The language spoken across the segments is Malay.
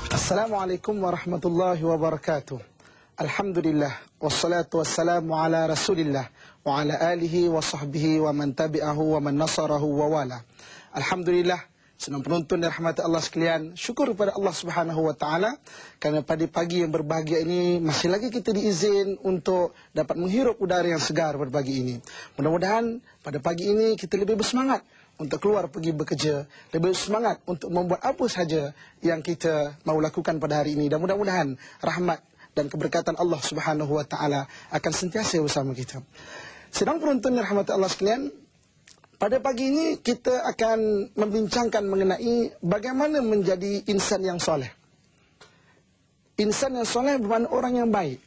Assalamualaikum warahmatullahi wabarakatuh. Alhamdulillah, wassalatu wassalamu ala rasulillah, wa ala alihi wa sahbihi wa man tabi'ahu wa man nasarahu wa wala. Alhamdulillah, senang penonton dan rahmat Allah sekalian, syukur kepada Allah Subhanahu wa taala kerana pada pagi yang berbahagia ini masih lagi kita diizin untuk dapat menghirup udara yang segar pada pagi ini. Mudah-mudahan pada pagi ini kita lebih bersemangat untuk keluar pergi bekerja, lebih semangat untuk membuat apa sahaja yang kita mahu lakukan pada hari ini, dan mudah-mudahan rahmat dan keberkatan Allah Subhanahu wa taala akan sentiasa bersama kita. Sedang penonton yang rahmat Allah sekalian, pada pagi ini kita akan membincangkan mengenai bagaimana menjadi insan yang soleh. Insan yang soleh bermakna orang yang baik.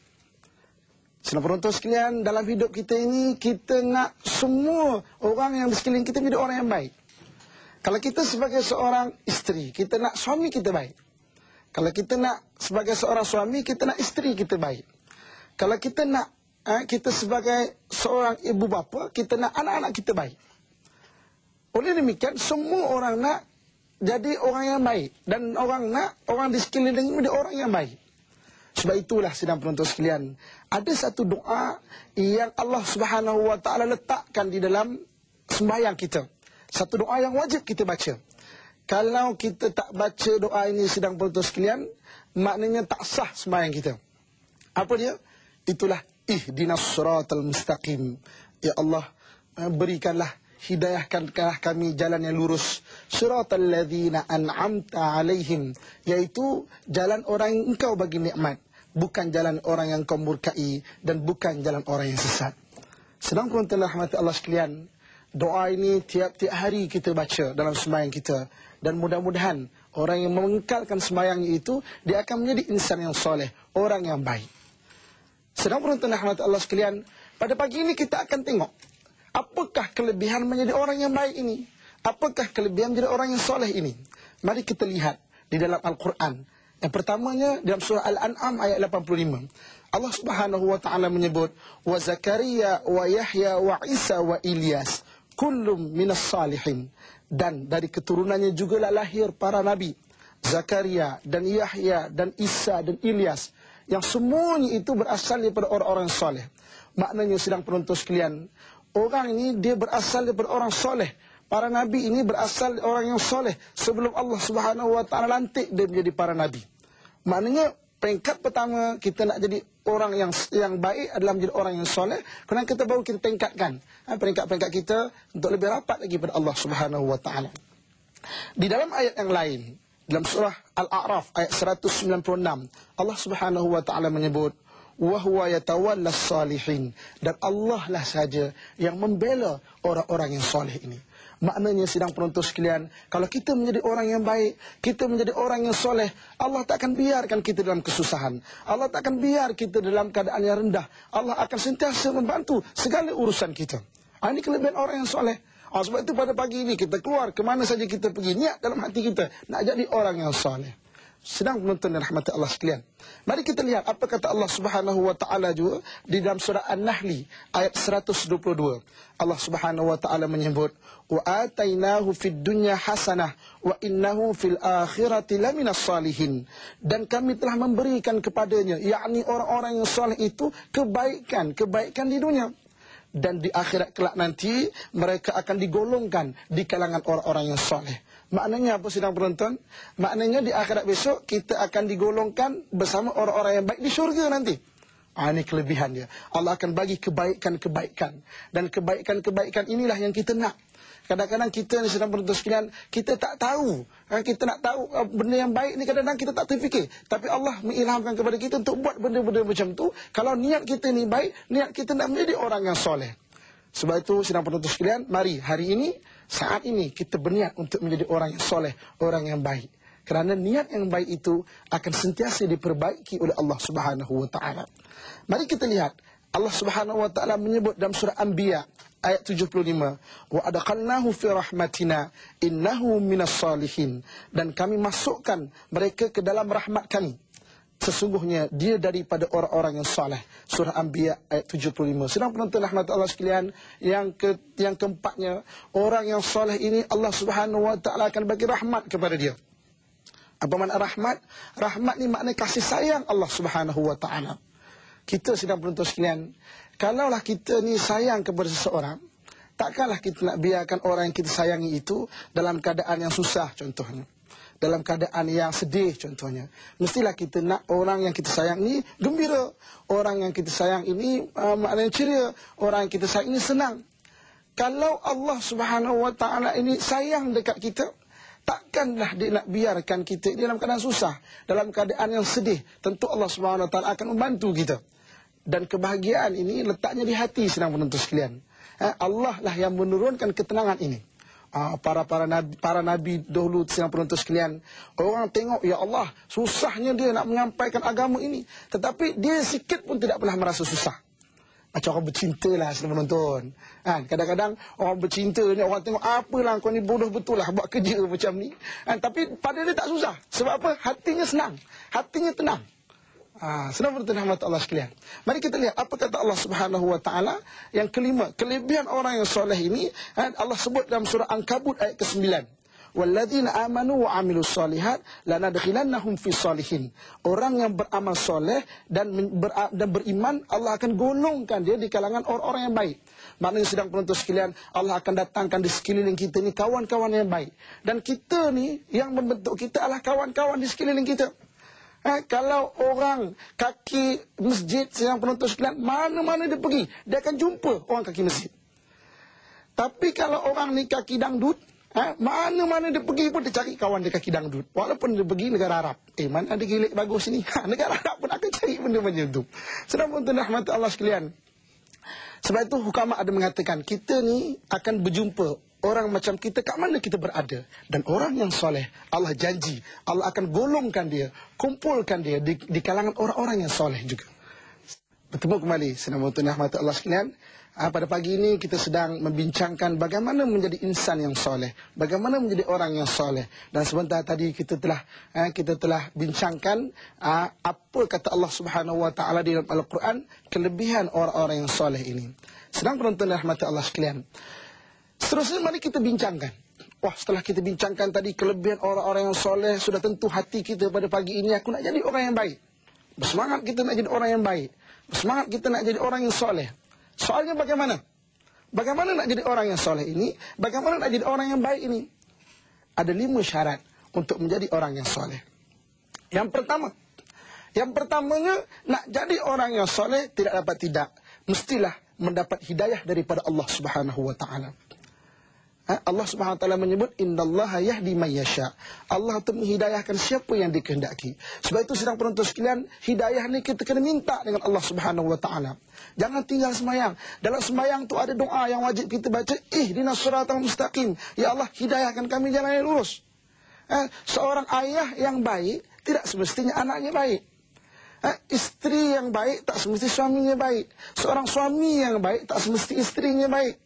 Sedang penonton sekalian, dalam hidup kita ini, kita nak semua orang yang di sekeliling kita menjadi orang yang baik. Kalau kita sebagai seorang isteri, kita nak suami kita baik. Kalau kita nak sebagai seorang suami, kita nak isteri kita baik. Kalau kita nak, kita sebagai seorang ibu bapa, kita nak anak-anak kita baik. Oleh demikian, semua orang nak jadi orang yang baik. Dan orang nak, orang di sekeliling menjadi orang yang baik. Sebab itulah sedang penonton sekalian, ada satu doa yang Allah Subhanahu wa taala letakkan di dalam sembahyang kita. Satu doa yang wajib kita baca. Kalau kita tak baca doa ini sedang penonton sekalian, maknanya tak sah sembahyang kita. Apa dia? Itulah ihdinas siratal mustaqim. Ya Allah, berikanlah, hidayahkanlah kami jalan yang lurus. Siratal ladzina an'amta alaihim, yaitu jalan orang yang engkau bagi nikmat, bukan jalan orang yang kau murkai, dan bukan jalan orang yang sesat. Sedang penonton rahmat Allah sekalian, doa ini tiap-tiap hari kita baca dalam sembahyang kita, dan mudah-mudahan orang yang mengekalkan sembahyangnya itu, dia akan menjadi insan yang soleh, orang yang baik. Sedang penonton rahmat Allah sekalian, pada pagi ini kita akan tengok apakah kelebihan menjadi orang yang baik ini? Apakah kelebihan menjadi orang yang soleh ini? Mari kita lihat di dalam Al-Quran. Yang pertamanya dalam surah Al-An'am ayat 85. Allah Subhanahu wa taala menyebut, wa Zakaria wa Yahya wa Isa wa Ilyas kullum minas salihin. Dan dari keturunannya juga lahir para nabi, Zakaria dan Yahya dan Isa dan Ilyas, yang semuanya itu berasal daripada orang-orang soleh. Maknanya sedang penonton sekalian, orang ini dia berasal daripada orang soleh. Para nabi ini berasal dari orang yang soleh. Sebelum Allah Subhanahu wa taala lantik dia menjadi para nabi. Maknanya peringkat pertama kita nak jadi orang yang baik adalah menjadi orang yang soleh. Kerana kita baru kita tingkatkan peringkat-peringkat kita untuk lebih rapat lagi pada Allah Subhanahu wa taala. Di dalam ayat yang lain, dalam surah Al-A'raf ayat 196, Allah Subhanahu wa taala menyebut, wa huwa yatawallas salihin, dan Allah lah saja yang membela orang-orang yang soleh ini. Maknanya sedang penonton sekalian, kalau kita menjadi orang yang baik, kita menjadi orang yang soleh, Allah tak akan biarkan kita dalam kesusahan. Allah tak akan biar kita dalam keadaan yang rendah. Allah akan sentiasa membantu segala urusan kita. Ini kelebihan orang yang soleh. Sebab itu pada pagi ini kita keluar ke mana saja kita pergi, niat dalam hati kita nak jadi orang yang soleh. Sedang penonton dan rahmat Allah sekalian, mari kita lihat apa kata Allah Subhanahu wa taala juga di dalam surah An-Nahl ayat 122. Allah Subhanahu wa taala menyebut, wa atainahu fid dunya hasanah wa innahu fil akhirati laminas salihin. Dan kami telah memberikan kepadanya, yakni orang-orang yang soleh itu, kebaikan di dunia, dan di akhirat kelak nanti mereka akan digolongkan di kalangan orang-orang yang soleh. Maknanya apa sedang penonton? Maknanya di akhirat besok kita akan digolongkan bersama orang-orang yang baik di syurga nanti. Ini kelebihan dia. Allah akan bagi kebaikan-kebaikan. Dan kebaikan-kebaikan inilah yang kita nak. Kadang-kadang kita sedang penonton sekalian, kita tak tahu. Kita nak tahu benda yang baik ni kadang-kadang kita tak terfikir. Tapi Allah mengilhamkan kepada kita untuk buat benda-benda macam tu. Kalau niat kita ni baik, niat kita nak menjadi orang yang soleh. Sebab itu sedang penonton sekalian, mari hari ini, saat ini kita berniat untuk menjadi orang yang soleh, orang yang baik. Kerana niat yang baik itu akan sentiasa diperbaiki oleh Allah Subhanahu wa taala. Mari kita lihat Allah Subhanahu wa taala menyebut dalam surah Anbiya ayat 75, wa adkhalnahu fi rahmatina innahu minas salihin, dan kami masukkan mereka ke dalam rahmat kami, sesungguhnya dia daripada orang-orang yang saleh. Surah Anbiya ayat 75. Sedang penonton rahmat Allah sekalian, yang keempatnya, orang yang saleh ini Allah Subhanahu wa taala akan bagi rahmat kepada dia. Apa makna rahmat? Rahmat ni makna kasih sayang Allah Subhanahu wa taala. Kita sedang penonton sekalian, kalaulah kita ni sayang kepada seseorang, takkanlah kita nak biarkan orang yang kita sayangi itu dalam keadaan yang susah contohnya. Dalam keadaan yang sedih contohnya. Mestilah kita nak orang yang kita sayang ini gembira. Orang yang kita sayang ini maknanya ceria. Orang yang kita sayang ini senang. Kalau Allah Subhanahu wa taala ini sayang dekat kita, takkanlah dia nak biarkan kita dalam keadaan susah, dalam keadaan yang sedih. Tentu Allah Subhanahu wa taala akan membantu kita. Dan kebahagiaan ini letaknya di hati sedang penonton sekalian. Allah lah yang menurunkan ketenangan ini. Para nabi dahulu sedang penonton sekalian, orang tengok, ya Allah, susahnya dia nak menyampaikan agama ini, tetapi dia sikit pun tidak pernah merasa susah. Macam orang bercinta lah sedang menonton. Kadang-kadang orang bercinta ni, orang tengok, apalah kau ni bodoh betul lah buat kerja macam ni. Tapi pada dia tak susah. Sebab apa? Hatinya senang, hatinya tenang. Senang bertanya rahmat Allah sekalian. Mari kita lihat apa kata Allah Subhanahu wa taala yang kelima. Kelebihan orang yang soleh ini Allah sebut dalam surah Ankabut ayat ke-9. Walladzina amanu wa amilus solihat lanadkhilannahum fis solihin. Orang yang beramal soleh dan beriman, Allah akan golongkan dia di kalangan orang-orang yang baik. Maknanya sedang penonton sekalian, Allah akan datangkan di sekeliling kita ni kawan-kawan yang baik. Dan kita ni yang membentuk kita adalah kawan-kawan di sekeliling kita. Kalau orang kaki masjid yang penonton sekalian, mana-mana dia pergi, dia akan jumpa orang kaki masjid. Tapi kalau orang ni kaki dangdut, mana-mana dia pergi pun dia cari kawan dia kaki dangdut. Walaupun dia pergi negara Arab. Mana ada gilik bagus ni? Negara Arab pun akan cari benda macam tu. Sedang penonton rahmat Allah sekalian. Sebab itu hukama ada mengatakan, kita ni akan berjumpa orang macam kita kat mana kita berada. Dan orang yang soleh, Allah janji, Allah akan golongkan dia, kumpulkan dia di kalangan orang-orang yang soleh juga. Bertemu kembali, senang menonton rahmat Allah sekalian. Pada pagi ini kita sedang membincangkan bagaimana menjadi insan yang soleh, bagaimana menjadi orang yang soleh. Dan sebentar tadi kita telah bincangkan apa kata Allah Subhanahu wa taala di dalam Al-Quran, kelebihan orang-orang yang soleh ini. Sedang penonton rahmat Allah sekalian. Seterusnya mari kita bincangkan. Setelah kita bincangkan tadi kelebihan orang-orang yang soleh, sudah tentu hati kita pada pagi ini, aku nak jadi orang yang baik. Bersemangat kita nak jadi orang yang baik. Bersemangat kita nak jadi orang yang soleh. Soalnya bagaimana? Bagaimana nak jadi orang yang soleh ini? Bagaimana nak jadi orang yang baik ini? Ada 5 syarat untuk menjadi orang yang soleh. Yang pertamanya, nak jadi orang yang soleh tidak, mestilah mendapat hidayah daripada Allah Subhanahu wa taala. Allah Subhanahu wa taala menyebut innallaha yahdi may yasha. Allah itu menghidayahkan siapa yang dikehendaki. Sebab itu sedang penonton sekalian, hidayah ni kita kena minta dengan Allah Subhanahu wa taala. Jangan tinggal sembahyang. Dalam sembahyang tu ada doa yang wajib kita baca, ihdinas siratal mustaqim. Ya Allah, hidayahkan kami jalan yang lurus. Seorang ayah yang baik tidak semestinya anaknya baik. Isteri yang baik tak semesti suaminya baik. Seorang suami yang baik tak semesti isterinya baik.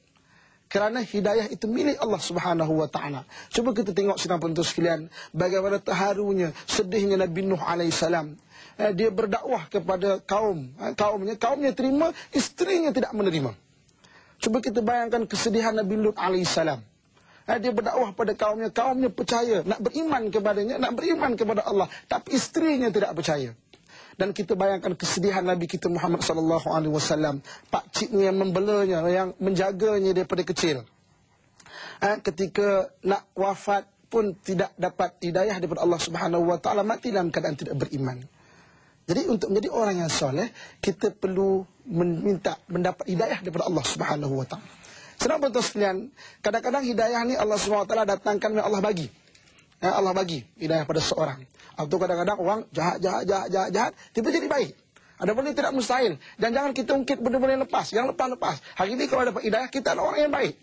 Kerana hidayah itu milik Allah Subhanahu wa taala. Cuba kita tengok sedang penonton sekalian, bagaimana terharunya, sedihnya Nabi Nuh alaihissalam. Dia berdakwah kepada kaumnya terima, isterinya tidak menerima. Cuba kita bayangkan kesedihan Nabi Lut alaihissalam. Dia berdakwah pada kaumnya percaya, nak beriman kepadanya, nak beriman kepada Allah, tapi isterinya tidak percaya. Dan kita bayangkan kesedihan Nabi kita Muhammad sallallahu alaihi wasallam, pakciknya yang membelanya, yang menjaganya daripada kecil. Ketika nak wafat pun tidak dapat hidayah daripada Allah Subhanahu wa taala, mati dalam keadaan tidak beriman. Jadi untuk menjadi orang yang soleh, kita perlu mendapat hidayah daripada Allah Subhanahu wa taala. Senang betul sekalian, kadang-kadang hidayah ni Allah Subhanahu wa taala datangkan, Allah bagi. Allah bagi hidayah pada seorang. Atau kadang-kadang orang jahat, tiba jadi baik. Ada benda tidak mustahil. Dan jangan kita ungkit benda-benda yang lepas, yang lepas. Hari ini kalau dapat hidayah, kita adalah orang yang baik.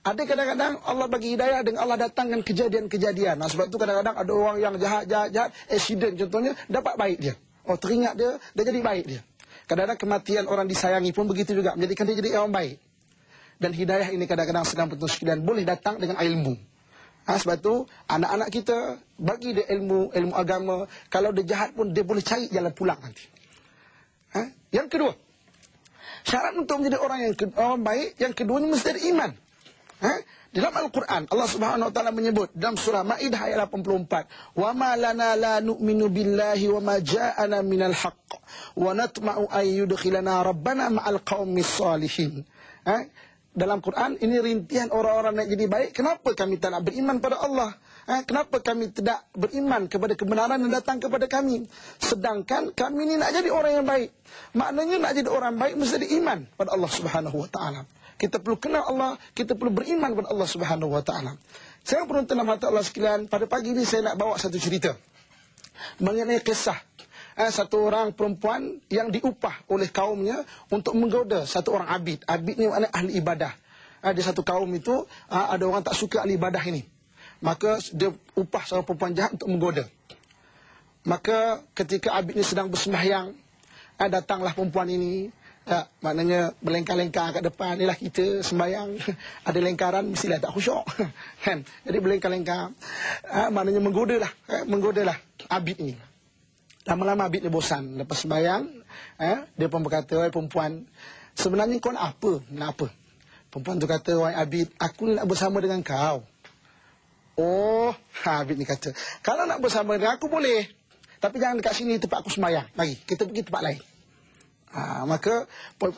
Ada kadang-kadang Allah bagi hidayah dengan Allah datangkan kejadian-kejadian. Sebab itu kadang-kadang ada orang yang jahat, accident contohnya, dapat baik dia. Teringat dia jadi baik dia. Kadang-kadang kematian orang disayangi pun begitu juga, menjadikan dia jadi orang baik. Dan hidayah ini kadang-kadang sedang betul sekalian boleh datang dengan ilmu. Sebab itu anak-anak kita bagi dia ilmu agama. Kalau dia jahat pun dia boleh cari jalan pulang nanti. Yang kedua, syarat untuk menjadi orang baik, yang kedua ni mesti ada iman. Di dalam Al-Quran, Allah Subhanahu wa taala menyebut dalam surah Maidah ayat 84, "Wa ma lana la nu'minu billahi wa ma ja'ana minal haqq wa natma'u ay yudkhilana rabbana ma'al qaumis salihin." Dalam Quran ini rintihan orang-orang yang jadi baik. Kenapa kami tak nak beriman pada Allah? Kenapa kami tidak beriman kepada kebenaran yang datang kepada kami? Sedangkan kami ini nak jadi orang yang baik. Maknanya nak jadi orang baik mesti ada iman pada Allah Subhanahu wa taala. Kita perlu kenal Allah, kita perlu beriman kepada Allah Subhanahu wa taala. Saya penonton mata Allah sekalian, pada pagi ini saya nak bawa satu cerita mengenai kisah satu orang perempuan yang diupah oleh kaumnya untuk menggoda satu orang abid. Abid ni maknanya ahli ibadah. Di satu kaum itu ada orang tak suka ahli ibadah ini. Maka dia upah seorang perempuan jahat untuk menggoda. Maka ketika abid ini sedang bersembahyang, datanglah perempuan ini. Maknanya berlengkar-lengkar kat depan. Inilah kita sembahyang. Ada lengkaran mestilah tak khusyuk. Kan? Jadi berlengkar-lengkar. Maknanya menggodalah abid ini. Lama-lama abid dia bosan. Lepas sembahyang, dia pun berkata, "Wahai perempuan, sebenarnya kau nak apa? Nak apa?" Perempuan tu kata, "Wahai abid, aku ni nak bersama dengan kau." Oh, abid ni kata, "Kalau nak bersama dengan aku boleh. Tapi jangan dekat sini tempat aku sembahyang. Mari, kita pergi tempat lain." Maka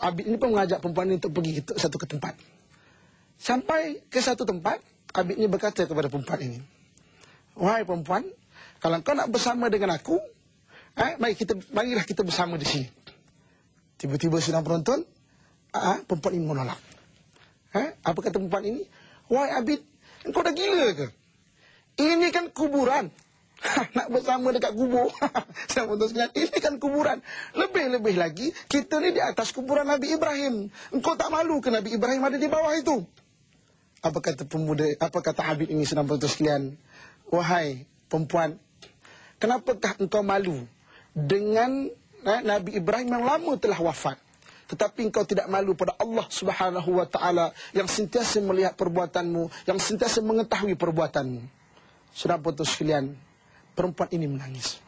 abid ini pun mengajak perempuan ini untuk pergi ke satu tempat. Sampai ke satu tempat, abid ini berkata kepada perempuan ini, "Wahai perempuan, kalau kau nak bersama dengan aku, marilah kita bersama di sini." Tiba-tiba sedang penonton, perempuan ini menolak. Apa kata perempuan ini? "Wahai abid, engkau dah gila ke? Ini kan kuburan." Nak bersama dekat kubur. Ini kan kuburan. Lebih-lebih lagi, kita ni di atas kuburan Nabi Ibrahim. Engkau tak malu ke Nabi Ibrahim ada di bawah itu? Apa kata abid ini sedang penonton sekalian? "Wahai perempuan, kenapakah engkau malu dengan Nabi Ibrahim yang lama telah wafat? Tetapi engkau tidak malu pada Allah Subhanahu wa taala yang sentiasa melihat perbuatanmu, yang sentiasa mengetahui perbuatanmu." Sedang penonton sekalian, perempuan ini menangis.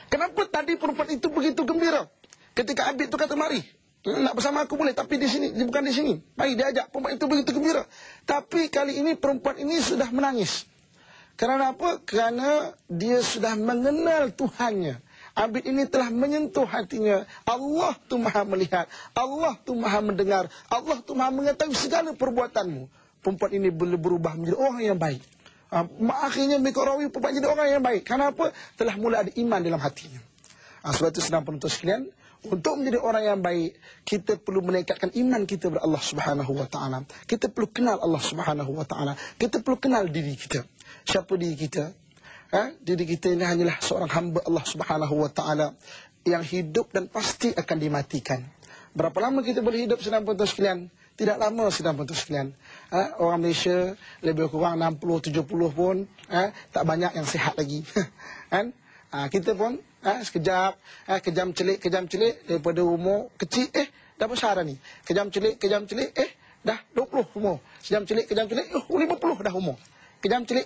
Kenapa tadi perempuan itu begitu gembira? Ketika abid itu kata, "Mari, nak bersama aku boleh, tapi di sini, bukan di sini." Mari diajak, perempuan itu begitu gembira. Tapi kali ini perempuan ini sudah menangis. Kerana apa? Kerana dia sudah mengenal Tuhannya. Abid ini telah menyentuh hatinya. Allah tu maha melihat, Allah tu maha mendengar, Allah tu maha mengetahui segala perbuatanmu. Perempuan ini boleh berubah menjadi orang yang baik. Akhirnya mereka rawi perempuan jadi orang yang baik. Kenapa? Telah mula ada iman dalam hatinya. Sebab itu sedang penonton sekalian, untuk menjadi orang yang baik, kita perlu meningkatkan iman kita kepada Allah Subhanahu wa taala. Kita perlu kenal Allah Subhanahu wa taala. Kita perlu kenal diri kita. Siapa diri kita? Diri kita ini hanyalah seorang hamba Allah Subhanahu wa taala yang hidup dan pasti akan dimatikan. Berapa lama kita boleh hidup sedang penonton sekalian? Tidak lama sedang penonton sekalian. Orang Malaysia lebih kurang 60-70 pun tak banyak yang sihat lagi. Kan? Kita pun sekejap, kejam celik daripada umur kecil, dah besar dah ni. Kejam celik, dah 20 umur. Kejam celik, 50 dah umur. Kejam celik,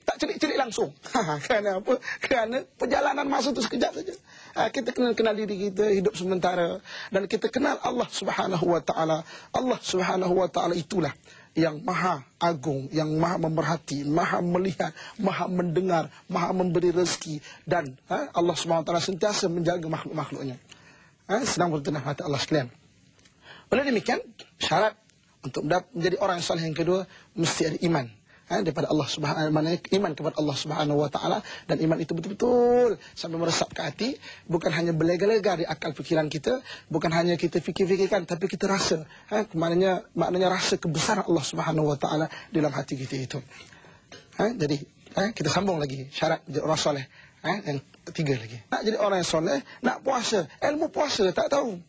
tak celik langsung. Kerana apa? Kerana perjalanan masa tu sekejap saja. Kita kenal diri kita, hidup sementara. Dan kita kenal Allah Subhanahu wa ta'ala. Allah Subhanahu wa ta'ala itulah yang maha agung, yang maha memerhati, maha melihat, maha mendengar, maha memberi rezeki. Dan Allah Subhanahu wa ta'ala sentiasa menjaga makhluk-makhluknya. Sedang bertenang hati Allah sekalian. Oleh demikian, syarat untuk menjadi orang yang saleh yang kedua, mesti ada iman. Daripada Allah Subhanahu wa ta'ala, iman kepada Allah Subhanahu wa ta'ala, dan iman itu betul-betul sampai meresap ke hati, bukan hanya berlega-lega di akal fikiran kita, bukan hanya kita fikir-fikirkan, tapi kita rasa, maknanya rasa kebesaran Allah Subhanahu wa ta'ala dalam hati kita itu. Jadi kita sambung lagi syarat jadi orang soleh, yang ketiga lagi. Nak jadi orang yang soleh, nak puasa, ilmu puasa tak tahu.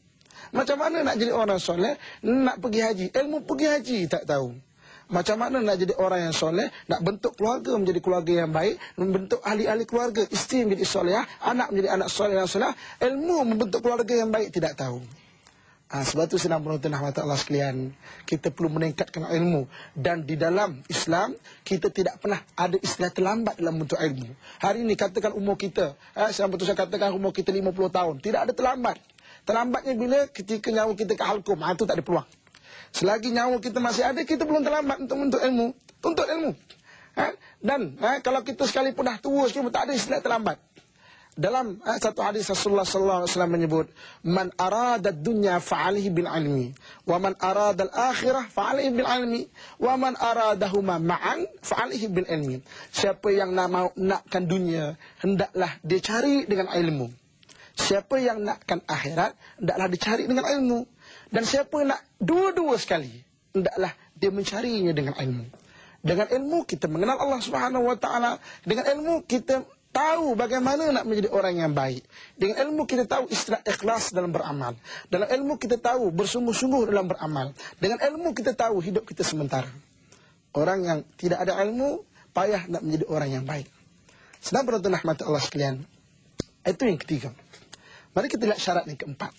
Macam mana nak jadi orang soleh, nak pergi haji, ilmu pergi haji tak tahu. Macam mana nak jadi orang yang soleh, nak bentuk keluarga menjadi keluarga yang baik, membentuk ahli-ahli keluarga, isteri menjadi solehah, anak menjadi anak soleh yang soleh, ilmu membentuk keluarga yang baik tidak tahu. Sebab itu sedang penonton rahmat Allah sekalian, kita perlu meningkatkan ilmu. Dan di dalam Islam, kita tidak pernah ada istilah terlambat dalam bentuk ilmu. Hari ini katakan umur kita, saya katakan umur kita 50 tahun, tidak ada terlambat. Terlambatnya bila ketika nyawa kita ke halkum, itu tak ada peluang. Selagi nyawa kita masih ada, kita belum terlambat untuk menuntut ilmu. Tuntut ilmu. Dan kalau kita sekalipun dah tua, kita tak ada istilah terlambat. Dalam satu hadis Rasulullah sallallahu alaihi wasallam menyebut, "Man arada ad-dunya fa'alihi bil ilmi, wa man arada al-akhirah fa'alihi bil ilmi, wa man aradahuma ma'an fa'alihi bil ilmi." Siapa yang nakkan dunia, hendaklah dia cari dengan ilmu. Siapa yang nakkan akhirat, hendaklah dicari dengan ilmu. Dan siapa nak dua-dua sekali, hendaklah dia mencarinya dengan ilmu. Dengan ilmu kita mengenal Allah Subhanahu wa taala, dengan ilmu kita tahu bagaimana nak menjadi orang yang baik. Dengan ilmu kita tahu istilah ikhlas dalam beramal. Dalam ilmu kita tahu bersungguh-sungguh dalam beramal. Dengan ilmu kita tahu hidup kita sementara. Orang yang tidak ada ilmu, payah nak menjadi orang yang baik. Sedang penonton rahmat Allah sekalian, itu yang ketiga. Mari kita lihat syarat yang keempat.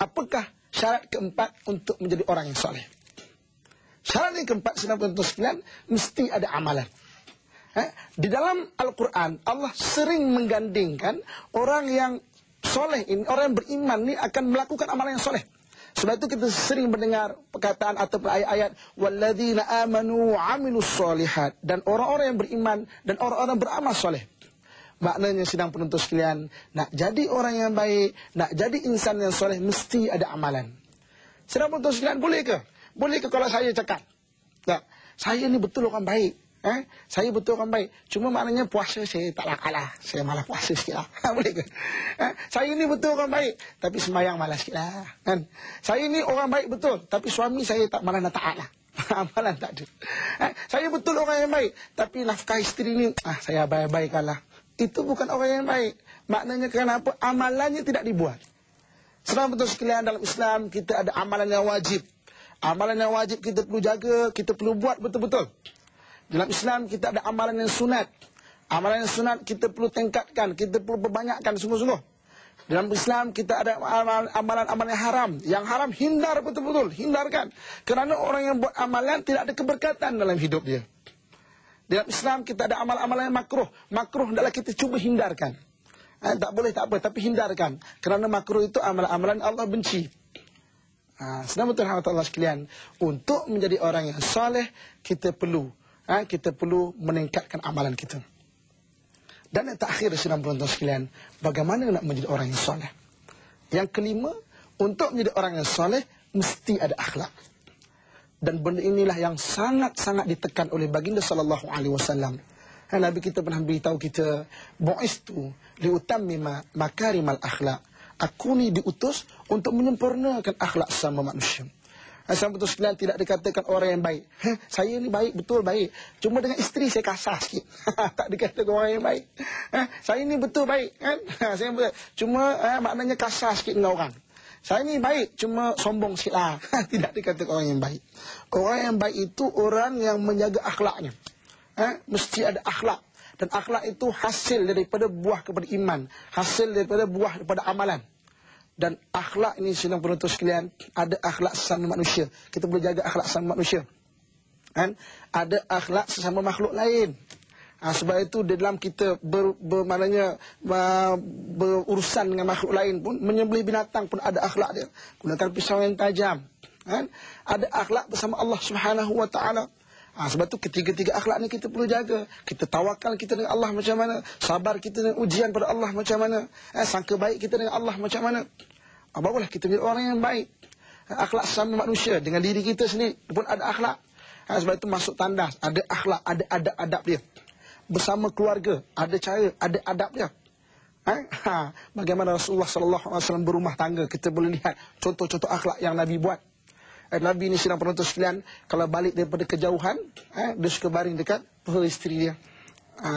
Apakah syarat keempat untuk menjadi orang yang soleh? Syarat yang keempat, sedang penonton sekalian, mesti ada amalan. Di dalam Al-Quran, Allah sering menggandingkan orang yang soleh ini, orang yang beriman ini akan melakukan amalan yang soleh. Sebab itu kita sering mendengar perkataan atau ayat-ayat walladzina amanu amilus solihat, dan orang-orang yang beriman dan orang-orang beramal soleh. Maknanya sedang penuntut sekalian, nak jadi orang yang baik, nak jadi insan yang soleh, mesti ada amalan. Sedang penuntut sekalian, boleh ke? Boleh ke kalau saya cakap, tak, saya ni betul orang baik. Saya betul orang baik. Cuma maknanya puasa saya taklah kalah. Saya malah puasa sikit lah. Boleh ke? Saya ni betul orang baik, tapi sembahyang malas sikit lah. Kan? Saya ni orang baik betul, tapi suami saya tak malah nak taat lah. Amalan tak ada. Saya betul orang yang baik, tapi nafkah isteri ni, saya abai-abaikan lah. Itu bukan orang yang baik. Maknanya kenapa? Amalannya tidak dibuat. Sedang betul sekalian, dalam Islam kita ada amalan yang wajib. Amalan yang wajib kita perlu jaga, kita perlu buat betul-betul. Dalam Islam kita ada amalan yang sunat. Amalan yang sunat kita perlu tingkatkan, kita perlu perbanyakkan sungguh-sungguh. Dalam Islam kita ada amalan-amalan yang haram. Yang haram hindar betul-betul, hindarkan. Kerana orang yang buat amalan tidak ada keberkatan dalam hidup dia. Dalam Islam kita ada amalan-amalan yang makruh. Makruh adalah kita cuba hindarkan. Tak boleh, tak apa, tapi hindarkan. Kerana makruh itu amalan-amalan Allah benci. Sedang betul Allah sekalian, untuk menjadi orang yang soleh kita perlu meningkatkan amalan kita. Dan yang terakhir, sedang penonton sekalian, bagaimana nak menjadi orang yang soleh? Yang kelima, untuk menjadi orang yang soleh mesti ada akhlak. Dan benda inilah yang sangat-sangat ditekan oleh baginda sallallahu alaihi wasallam. Nabi kita pernah beritahu kita, bu'istu liutammima makarimal akhlak. Aku ni diutus untuk menyempurnakan akhlak sama manusia. Sama betul sekalian, tidak dikatakan orang yang baik. Saya ni baik, betul baik. Cuma dengan isteri saya kasar sikit. Tak dikatakan orang yang baik. Saya ni betul baik. Kan? Saya betul. Cuma maknanya kasar sikit dengan orang. Saya ni baik, cuma sombong sikit lah. Tidak dikatakan orang yang baik. Orang yang baik itu orang yang menjaga akhlaknya. Mesti ada akhlak. Dan akhlak itu hasil daripada buah kepada iman. Hasil daripada buah daripada amalan. Dan akhlak ini, sedang penonton sekalian, ada akhlak sesama manusia. Kita boleh jaga akhlak sesama manusia. Ada akhlak sesama makhluk lain. Sebab itu di dalam kita berurusan dengan makhluk lain pun, menyembelih binatang pun ada akhlak dia. Gunakan pisau yang tajam. Ada akhlak bersama Allah Subhanahu wa taala. Sebab itu ketiga-tiga akhlak ni kita perlu jaga. Kita tawakal kita dengan Allah macam mana. Sabar kita dengan ujian pada Allah macam mana. Sangka baik kita dengan Allah macam mana. Barulah kita menjadi orang yang baik. Akhlak sesama manusia. Dengan diri kita sendiri pun ada akhlak. Sebab itu masuk tandas. Ada akhlak, ada adab-adab dia. Bersama keluarga, ada cara, ada adab dia. Bagaimana Rasulullah SAW berumah tangga. Kita boleh lihat contoh-contoh akhlak yang Nabi buat. Nabi ni, sedang penonton sekalian, kalau balik daripada kejauhan, dia suka baring dekat peha isteri dia.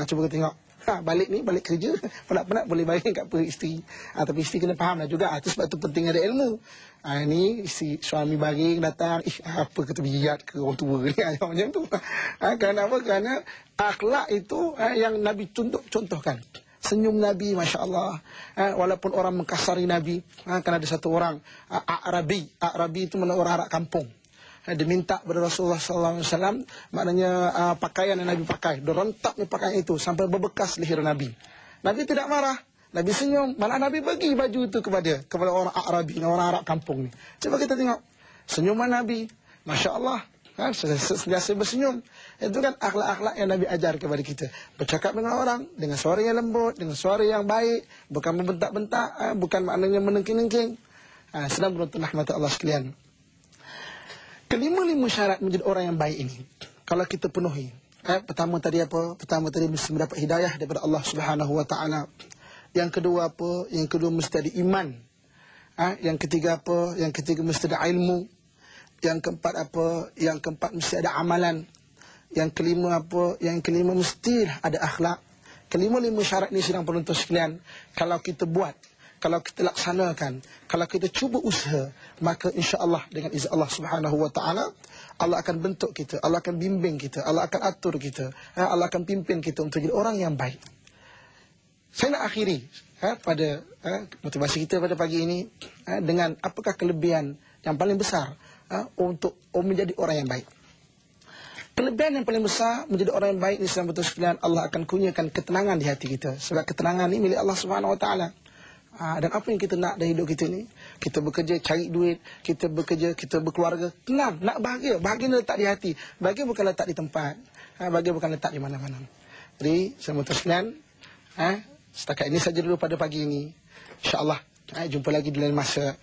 Cuba kita tengok. Balik ni, balik kerja, penat-penat boleh baring kat peha isteri. Tapi isteri kena faham lah juga. Itu sebab tu penting ada ilmu. Ni isteri, suami baring datang, apa kata biat ke orang tua ni, macam tu. Kerana apa? Kerana akhlak itu yang Nabi contohkan. Senyum Nabi, Masya Allah. Walaupun orang mengkasari Nabi. Kan ada satu orang, A'rabi. A'rabi itu mana orang Arab kampung. Dia minta kepada Rasulullah SAW, maknanya pakaian yang Nabi pakai. Dia rentaknya pakaian itu sampai berbekas leher Nabi. Nabi tidak marah. Nabi senyum. Malah Nabi bagi baju itu kepada orang A'rabi, orang Arab kampung ni. Coba kita tengok. Senyuman Nabi, Masya Allah, kan, sentiasa bersenyum. Itu kan akhlak-akhlak yang Nabi ajar kepada kita. Bercakap dengan orang dengan suara yang lembut, dengan suara yang baik, bukan membentak-bentak, bukan maknanya menengking-nengking. Sedang beruntung rahmat Allah sekalian. Kelima-lima syarat menjadi orang yang baik ini, kalau kita penuhi. Pertama tadi apa? Pertama tadi mesti mendapat hidayah daripada Allah Subhanahu Wa Taala. Yang kedua apa? Yang kedua mesti ada iman. Yang ketiga apa? Yang ketiga mesti ada ilmu. Yang keempat apa? Yang keempat mesti ada amalan. Yang kelima apa? Yang kelima mesti ada akhlak. Kelima-lima syarat ni sedang penonton sekalian, kalau kita buat, kalau kita laksanakan, kalau kita cuba usaha, maka insya-Allah dengan izin Allah Subhanahu Wa Taala, Allah akan bentuk kita, Allah akan bimbing kita, Allah akan atur kita, Allah akan pimpin kita untuk jadi orang yang baik. Saya nak akhiri pada motivasi kita pada pagi ini dengan apakah kelebihan yang paling besar untuk menjadi orang yang baik. Kelebihan yang paling besar menjadi orang yang baik ni sedang betul sekalian, Allah akan kurniakan ketenangan di hati kita. Sebab ketenangan ni milik Allah Subhanahu Wa Taala. Dan apa yang kita nak dari hidup kita ni? Kita bekerja cari duit, kita bekerja, kita berkeluarga, tenang, nak bahagia. Bahagia letak di hati. Bahagia bukan letak di tempat. Bahagia bukan letak di mana-mana. Jadi, saya betul sekalian, setakat ini saja dulu pada pagi ini. InsyaAllah, jumpa lagi di lain masa.